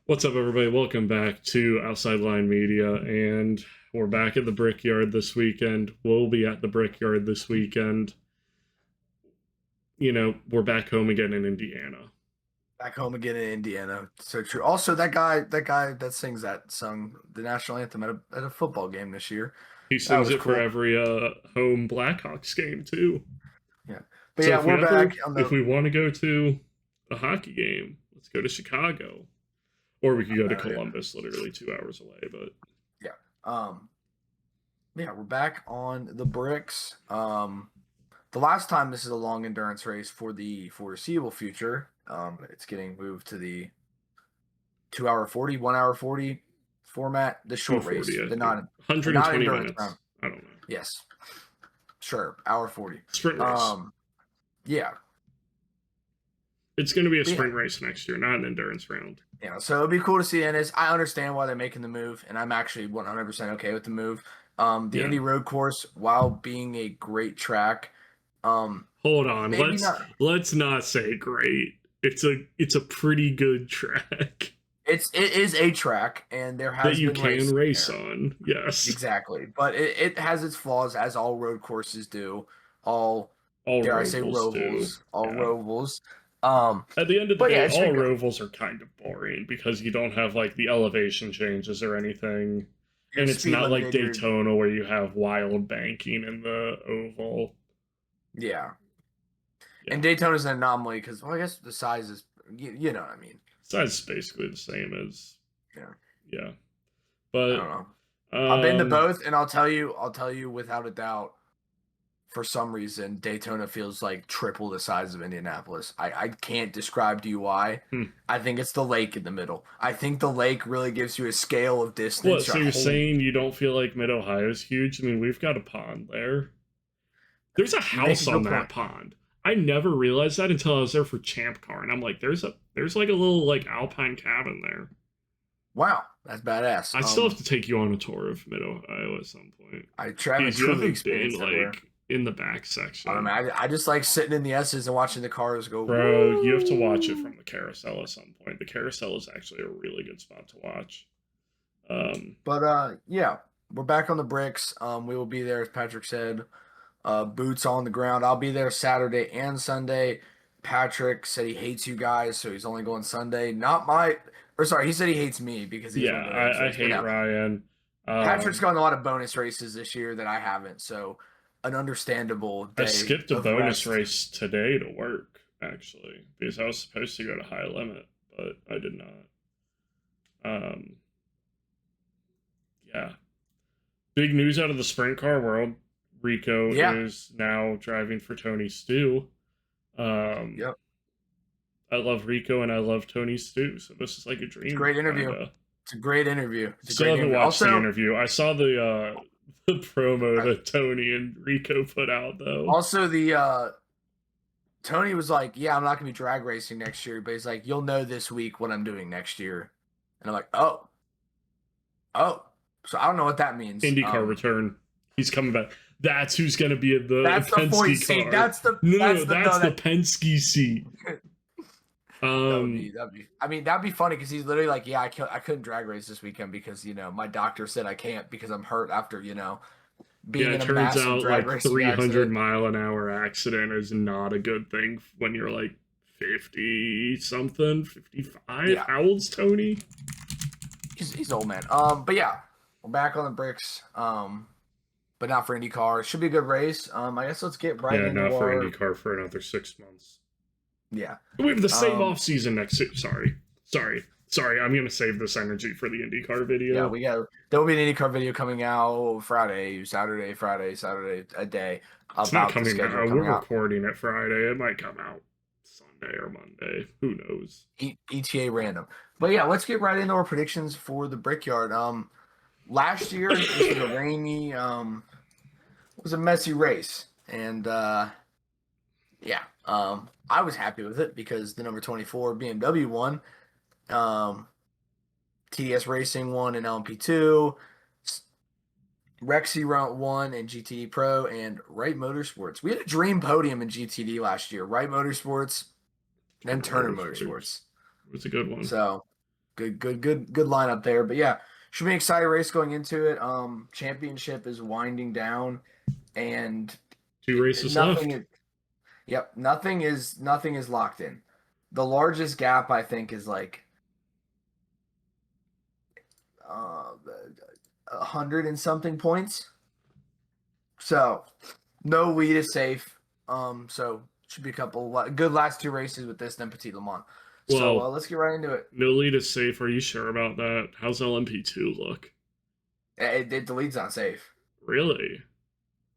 What's up, everybody? Welcome back to Outside Line Media, and we're back at the Brickyard this weekend. We'll be at the Brickyard this weekend. We're back home again in Indiana. Back home again in Indiana. So true. Also, that guy that sung the national anthem at a football game this year. He That sings was it for cool. every home Blackhawks game too. Yeah. But So yeah, we're back on if the. we want to go to a hockey game, let's go to Chicago, or we could go to Columbus, literally 2 hours away. But yeah, we're back on the bricks. The last time this is a long endurance race for the foreseeable future. It's getting moved to the 2 hour 40, 1 hour 40 format. The short race, the not 120 endurance minutes. round. I don't know. Yes, sure, hour 40 sprint race. Yeah, it's going to be a sprint race next year, not an endurance round. Yeah, so it'd be cool to see Ennis. I understand why they're making the move, and I'm actually 100% okay with the move. The Indy Road Course, while being a great track, hold on, let's not say great. It's a pretty good track. It is a track, and there has that you been can race on. Yes, exactly. But it has its flaws, as all road courses do. All dare I say rovals, all rovals. At the end of the day, all rovals are kind of boring because you don't have like the elevation changes or anything, and it's not like Daytona where you have wild banking in the oval. Yeah. And Daytona's an anomaly because, well, I guess the size is, you know what I mean. Size is basically the same as yeah. But I don't know. I've been to both, and I'll tell you without a doubt. For some reason, Daytona feels like triple the size of Indianapolis. I can't describe to you why. I think it's the lake in the middle. I think the lake really gives you a scale of distance. What, so you're saying you don't feel like Mid-Ohio is huge? I mean, we've got a pond there. There's a house on that pond. I never realized that until I was there for Champ Car, and I'm like, there's like a little like alpine cabin there. Wow, that's badass. I still have to take you on a tour of Mid-Ohio at some point. I haven't truly experienced like in the back section. I don't know, I just like sitting in the S's and watching the cars go. Bro, you have to watch it from the carousel at some point. The carousel is actually a really good spot to watch. Yeah, we're back on the bricks. We will be there, as Patrick said. Boots on the ground. I'll be there Saturday and Sunday. Patrick said he hates you guys, so he's only going Sunday. He said he hates me because he's I hate Ryan. Patrick's gone a lot of bonus races this year that I haven't, so an understandable day. I skipped a bonus race today to work, actually, because I was supposed to go to high limit, but I did not. Yeah. Big news out of the sprint car world. Rico is now driving for Tony Stu. Yep. I love Rico and I love Tony Stu, so this is like a dream. It's a great interview. It's a great interview. Still haven't watched the interview. I saw the promo that Tony and Rico put out, though. Also, Tony was like, "Yeah, I'm not gonna be drag racing next year," but he's like, "You'll know this week what I'm doing next year," and I'm like, "Oh." So I don't know what that means. IndyCar return. He's coming back. That's who's going to be in the Penske car. That's the Penske seat. That'd be funny because he's literally like, yeah, I couldn't drag race this weekend because my doctor said I can't because I'm hurt after being in a massive drag racing 300-mile-an-hour accident is not a good thing when you're like 50 something, 55. Yeah. How old's Tony? He's old, man. But yeah, we're back on the bricks. But not for IndyCar. It should be a good race. I guess let's get right into not for IndyCar for another 6 months. Yeah. We have the same off season next year. Sorry. I'm going to save this energy for the IndyCar video. Yeah, there will be an IndyCar video coming out Saturday, a day. It's not coming out. We're recording it Friday. It might come out Sunday or Monday. Who knows? ETA random. But yeah, let's get right into our predictions for the Brickyard. Last year it was a rainy, it was a messy race, and I was happy with it because the number 24 BMW won, TDS Racing won in LMP2, Rexy won in GTD Pro, and Wright Motorsports. We had a dream podium in GTD last year. Wright Motorsports, then Turner Motorsports. It was a good one. So Good lineup there. But yeah, should be an exciting race going into it. Championship is winding down, and 2 races nothing. left. Yep, nothing is locked in. The largest gap I think is like 100 and something points. So no lead is safe. So should be a couple good last 2 races with this, then Petit Le Mans. So Well, let's get right into it. no lead is safe. Are you sure about that? How's LMP2 look? The lead's not safe. Really?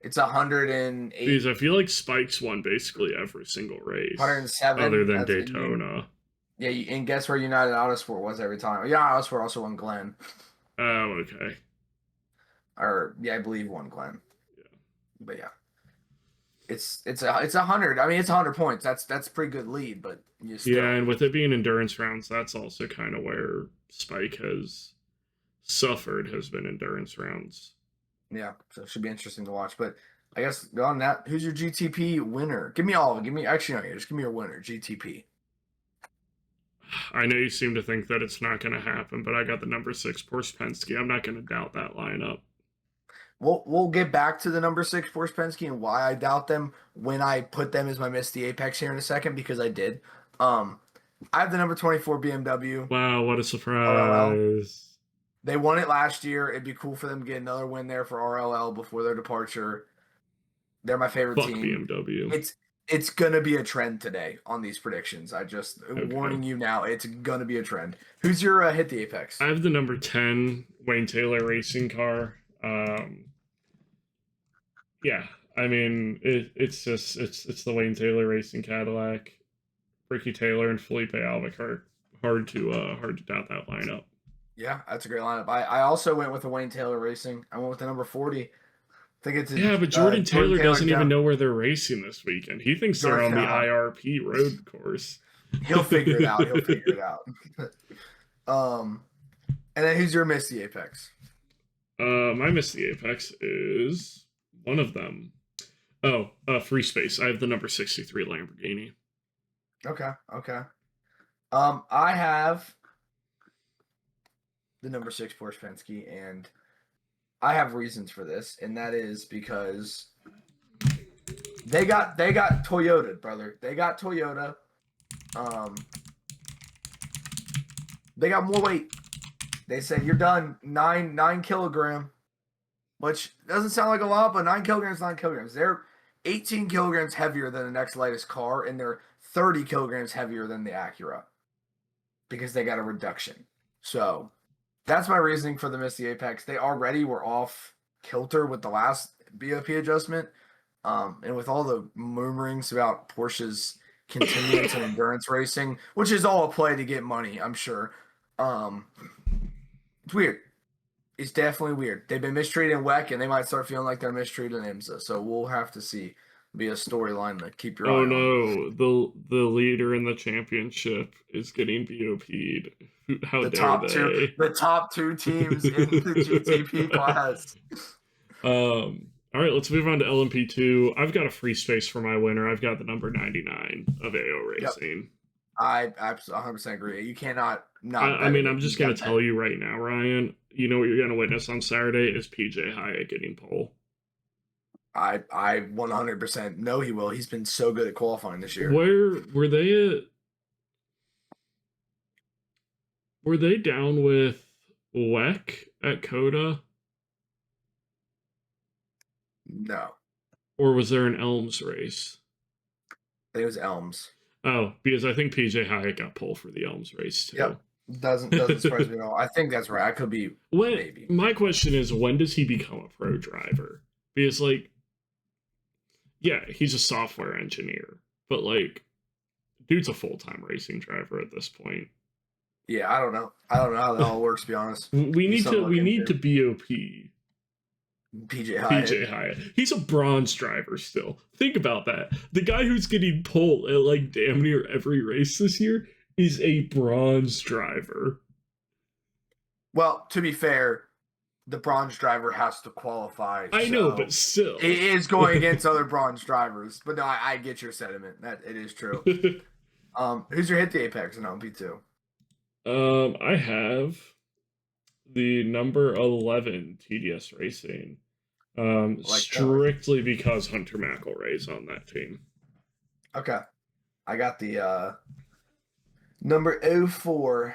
It's 108. Because I feel like Spike's won basically every single race. 107. Other than Daytona. Yeah, and guess where United Autosport was every time? Yeah, Autosport also won Glen. Oh, okay. Or yeah, I believe won Glen. Yeah. But yeah. It's 100. I mean, it's 100 points. That's a pretty good lead, but you still... Yeah, and with it being endurance rounds, that's also kind of where Spike has suffered, has been endurance rounds. Yeah, so it should be interesting to watch. But I guess on that, who's your GTP winner? Actually, no, just give me your winner, GTP. I know you seem to think that it's not going to happen, but I got the number 6 Porsche Penske. I'm not going to doubt that lineup. We'll get back to the number 6 Porsche Penske and why I doubt them when I put them as my Miss the Apex here in a second, because I did. I have the number 24 BMW. Wow, what a surprise. They won it last year. It'd be cool for them to get another win there for RLL before their departure. They're my favorite Fuck team. BMW. It's gonna be a trend today on these predictions. Warning you now, it's gonna be a trend. Who's your hit the Apex? I have the number 10 Wayne Taylor racing car. Yeah, I mean it's the Wayne Taylor racing Cadillac. Ricky Taylor and Felipe Albuquerque. Hard to doubt that lineup. Yeah, that's a great lineup. I also went with the Wayne Taylor Racing. I went with the number 40. I think it's but Jordan Taylor doesn't even know where they're racing this weekend. He thinks they're on the IRP road course. He'll figure it out. And then who's your Miss the Apex? My Miss the Apex is one of them. Oh, Free Space. I have the number 63 Lamborghini. Okay. I have the number 6 Porsche Penske, and I have reasons for this, and that is because they got Toyota, brother. They got Toyota. They got more weight. They said you're done 9 kilogram, which doesn't sound like a lot, but 9 kilograms, 9 kilograms. They're 18 kilograms heavier than the next lightest car, and they're 30 kilograms heavier than the Acura because they got a reduction. So that's my reasoning for the Miss the Apex. They already were off kilter with the last BOP adjustment. And with all the murmurings about Porsche's continuance and endurance racing, which is all a play to get money, I'm sure. It's weird. It's definitely weird. They've been mistreated in WEC, and they might start feeling like they're mistreated in IMSA. So we'll have to see. Be a storyline to keep your eye on. Oh no, the leader in the championship is getting BOP'd. How dare they? The top 2 teams in the GTP class. All right, let's move on to LMP2. I've got a Free Space for my winner. I've got the number 99 of AO Racing. Yep. I 100% agree. You cannot not. I mean, I'm just going to tell you right now, Ryan, you know what you're going to witness on Saturday is PJ Hyatt getting pole. I 100% know he will. He's been so good at qualifying this year. Where were they were they down with WEC at Coda? No. Or was there an Elms race? I think it was Elms. Oh, because I think PJ Hyatt got pole for the Elms race too. Yep. Doesn't surprise me at all. I think that's right. I could be maybe. My question is, when does he become a pro driver? Because yeah, he's a software engineer, but dude's a full-time racing driver at this point. Yeah, I don't know how that all works, to be honest. We need to BOP PJ Hyatt. PJ Hyatt. He's a bronze driver still. Think about that. The guy who's getting pole at damn near every race this year is a bronze driver. Well, to be fair, the bronze driver has to qualify. I know, but still. It is going against other bronze drivers. But no, I get your sentiment. That it is true. Who's your hit the Apex in LMP2? I have the number 11 TDS Racing. Strictly because Hunter McElroy's on that team. Okay. I got the number 04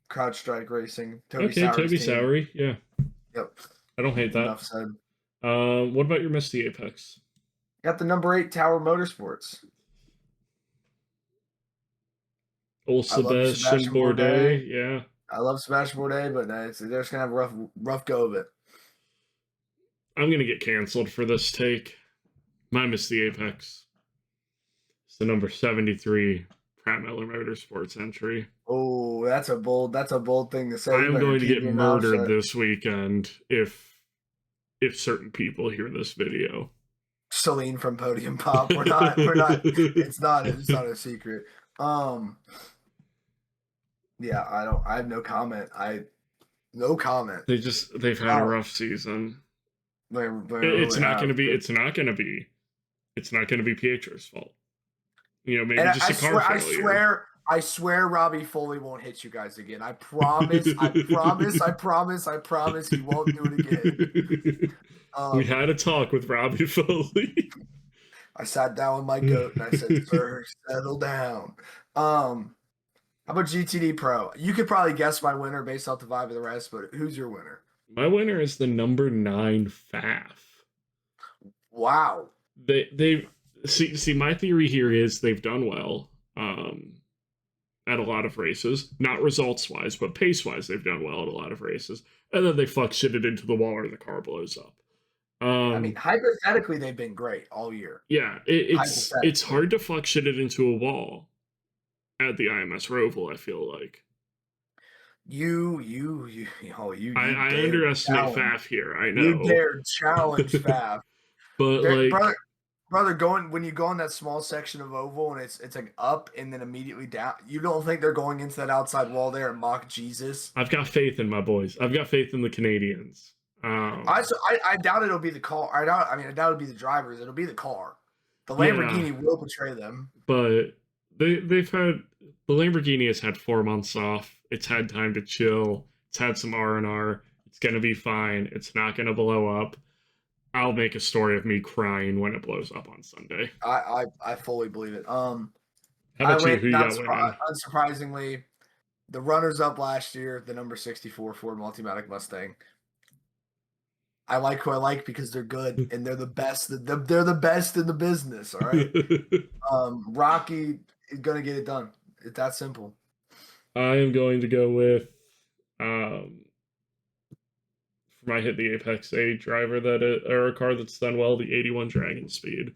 Crowd Strike Racing. Toby Sowery, yeah. Yep. I don't hate that. Enough said. What about your Misty Apex? Got the number 8 Tower Motorsports. Old Sebastian Bourdais, yeah. I love Sebastian Bourdais, but they're just gonna have a rough go of it. I'm gonna get canceled for this take. My Misty Apex. It's the number 73 Pratt Miller Motorsports entry. Oh, that's a bold thing to say. I'm going to get murdered this weekend if certain people hear this video. Celine from Podium Pop. We're not it's not a secret. Yeah, I have no comment. No comment. They've had a rough season. It's not going to be Pietro's fault. You know, maybe and just a car failure. I swear Robbie Foley won't hit you guys again. I promise he won't do it again. We had a talk with Robbie Foley. I sat down with my goat and I said, "Sir, settle down." How about GTD Pro? You could probably guess my winner based off the vibe of the rest, but who's your winner? My winner is the number 9 FAF. Wow. They see my theory here is they've done well at a lot of races, not results wise, but pace wise they've done well at a lot of races, and then they fuck shit it into the wall or the car blows up. I mean, hypothetically they've been great all year. Yeah, it's hard to fuck shit it into a wall at the IMS Roval, I feel like. I underestimate FAF here, I know. You dare challenge FAF. But brother, when you go on that small section of oval and it's like up and then immediately down, you don't think they're going into that outside wall there and mock Jesus? I've got faith in my boys. I've got faith in the Canadians. I doubt it'll be the car. I doubt it'll be the drivers. It'll be the car. The Lamborghini will betray them. But they've had the Lamborghini has had 4 months off. It's had time to chill. It's had some R&R. It's gonna be fine. It's not gonna blow up. I'll make a story of me crying when it blows up on Sunday. I fully believe it. How about you? Who you got winning? Unsurprisingly, the runners-up last year, the number 64 Ford Multimatic Mustang. I like who I like because they're good and they're the best. They're the best in the business. All right. Rocky is gonna get it done. It's that simple. I am going to go with for my hit the Apex A driver or a car that's done well, the 81 Dragon Speed.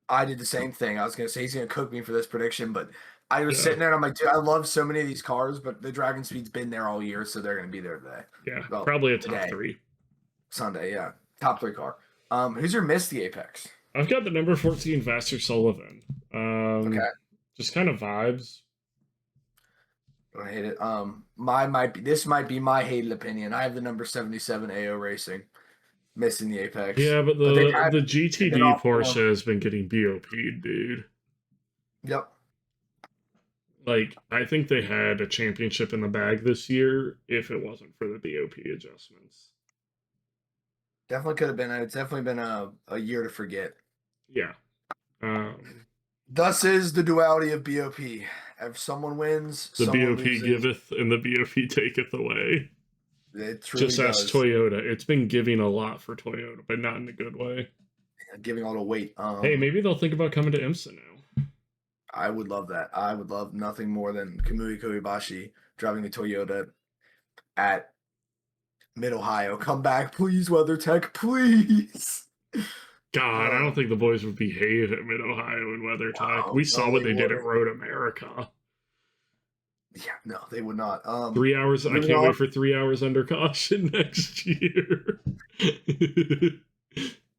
I did the same thing. I was gonna say he's gonna cook me for this prediction, but I was sitting there and I'm like, dude, I love so many of these cars, but the Dragon Speed's been there all year, so they're gonna be there today. Yeah, well, probably a top 3. Sunday, yeah. Top 3 car. Who's your Misty Apex? I've got the number 14 Vassar Sullivan. Okay. Just kind of vibes. I hate it. This might be my hated opinion. I have the number 77 AO Racing. Missing the Apex. Yeah, but the GTD Porsche has been getting BOP'd, dude. Yep. Like, I think they had a championship in the bag this year if it wasn't for the BOP adjustments. Definitely could have been. It's definitely been a year to forget. Yeah. Thus is the duality of BOP. If someone wins, the someone BOP loses. giveth and the BOP taketh away. It truly just ask Toyota. It's been giving a lot for Toyota, but not in a good way. Giving all the weight. Hey, maybe they'll think about coming to IMSA now. I would love that. I would love nothing more than Kamui Koibashi driving a Toyota at Mid-Ohio. Come back, please, WeatherTech, please. God, I don't think the boys would behave at Mid-Ohio and WeatherTech. We saw what they did at Road America. Yeah, no, they would not. 3 hours. I can't wait for 3 hours under caution next year.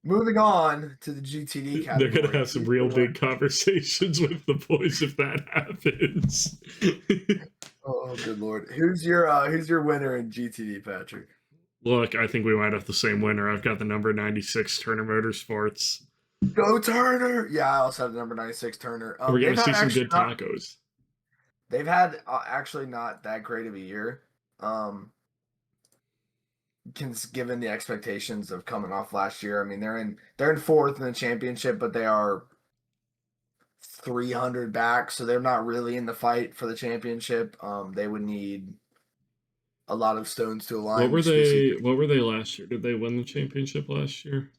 Moving on to the GTD category. They're gonna have some real big conversations with the boys if that happens. Oh, good lord! Who's your winner in GTD, Patrick? Look, I think we might have the same winner. I've got the number 96 Turner Motorsports. Go Turner! Yeah, I also have the number 96 Turner. We're gonna see some good tacos. They've had actually not that great of a year. Given the expectations of coming off last year. I mean, they're in fourth in the championship, but they are 300 back, so they're not really in the fight for the championship. They would need a lot of stones to align. What were they last year? Did they win the championship last year?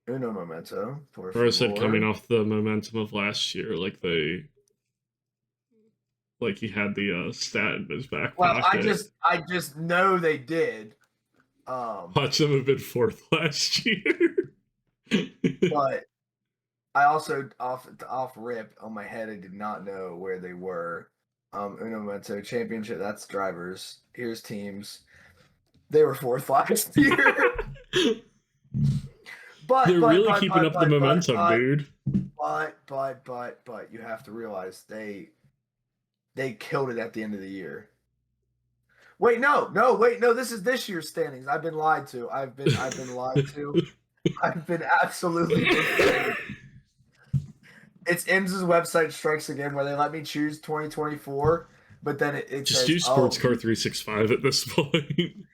Uno momento. Or I said coming off the momentum of last year, like he had the stat in his back pocket. I just know they did. Watch them have been fourth last year. But I also off rip on my head, I did not know where they were. Uno momento championship. That's drivers. Here's teams. They were fourth last year. But they're really keeping up the momentum, dude. But you have to realize they killed it at the end of the year. Wait, no. This is this year's standings. I've been lied to. I've been lied to. I've been absolutely misled. It's IMSA's website strikes again where they let me choose 2024, but then it just says, use Sports Car 365 at this point.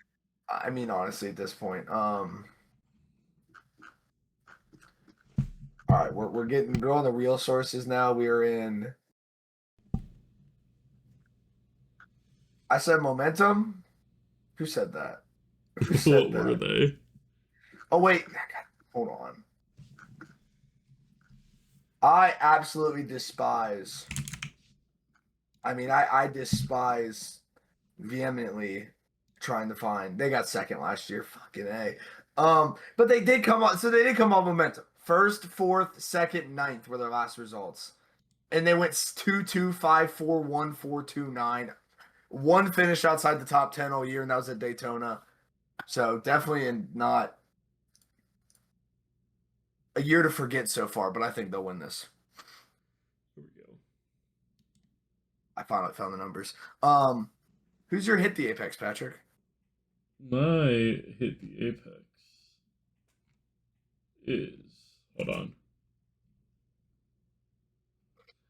I mean, honestly, at this point, all right, we're on the real sources now. We're in. I said momentum. Who said that? Who said what were they? Oh wait, hold on. I absolutely despise. I mean, I despise vehemently trying to find. They got second last year, fucking A. But they did come on. So they did come on momentum. First, fourth, second, ninth were their last results, and they went 2-2, 5-4, 1-4, 2-9. One finish outside the top 10 all year, and that was at Daytona. So definitely not a year to forget so far, but I think they'll win this. Here we go. I finally found the numbers. Who's your hit the apex, Patrick? My hit the apex is, hold on.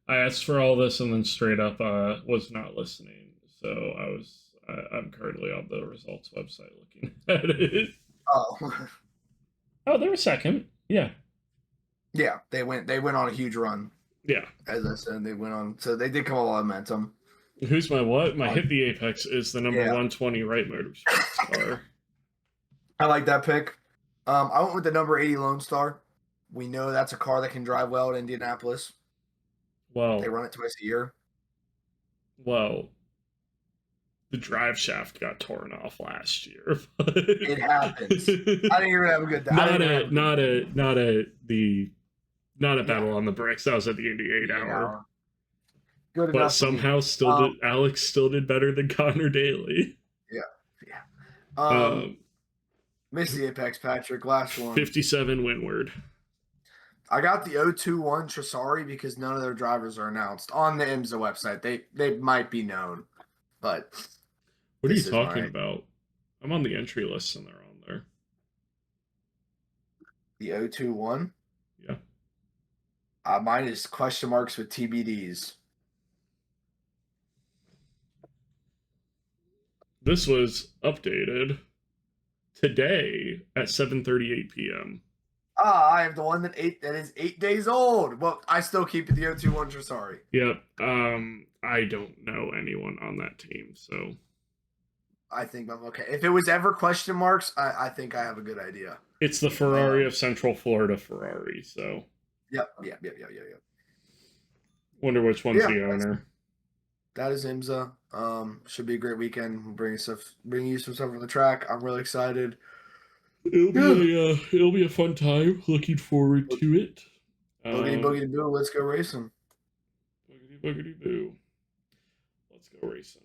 I asked for all this and then straight up was not listening. So I'm currently on the results website looking at it. Oh, they were second. Yeah. Yeah, they went on a huge run. Yeah. As I said, they went on. So they did come a lot of momentum. Who's my what? My hit the apex is the number 120 Wright Motorsports car. I like that pick. I went with the number 80 Lone Star. We know that's a car that can drive well at Indianapolis. Well, they run it twice a year. Well, the drive shaft got torn off last year. But it happens. I didn't even have a good day. Not a battle on the bricks. That was at the Indy 8 hour. Good but somehow Alex still did better than Connor Daly. Yeah. Miss the apex, Patrick. Last one. 57 Windward. I got the 021 Tresari because none of their drivers are announced on the IMSA website. They might be known, but what are you talking about? I'm on the entry list and they're on there. The 021? Yeah. Mine is question marks with TBDs. This was updated today at 7:38 p.m. I have the one that is 8 days old. Well, I still keep it the 021 Tresari. Yep. I don't know anyone on that team, so I think I'm okay. If it was ever question marks, I think I have a good idea. It's the Ferrari of Central Florida Ferrari, so. Yep. Wonder which one's the owner. That is IMSA. Should be a great weekend. Bring you some stuff on the track. I'm really excited. It'll be a fun time. Looking forward to it. Boogity boogity boo. Let's go racing. Boogity boogity boo. Let's go racing.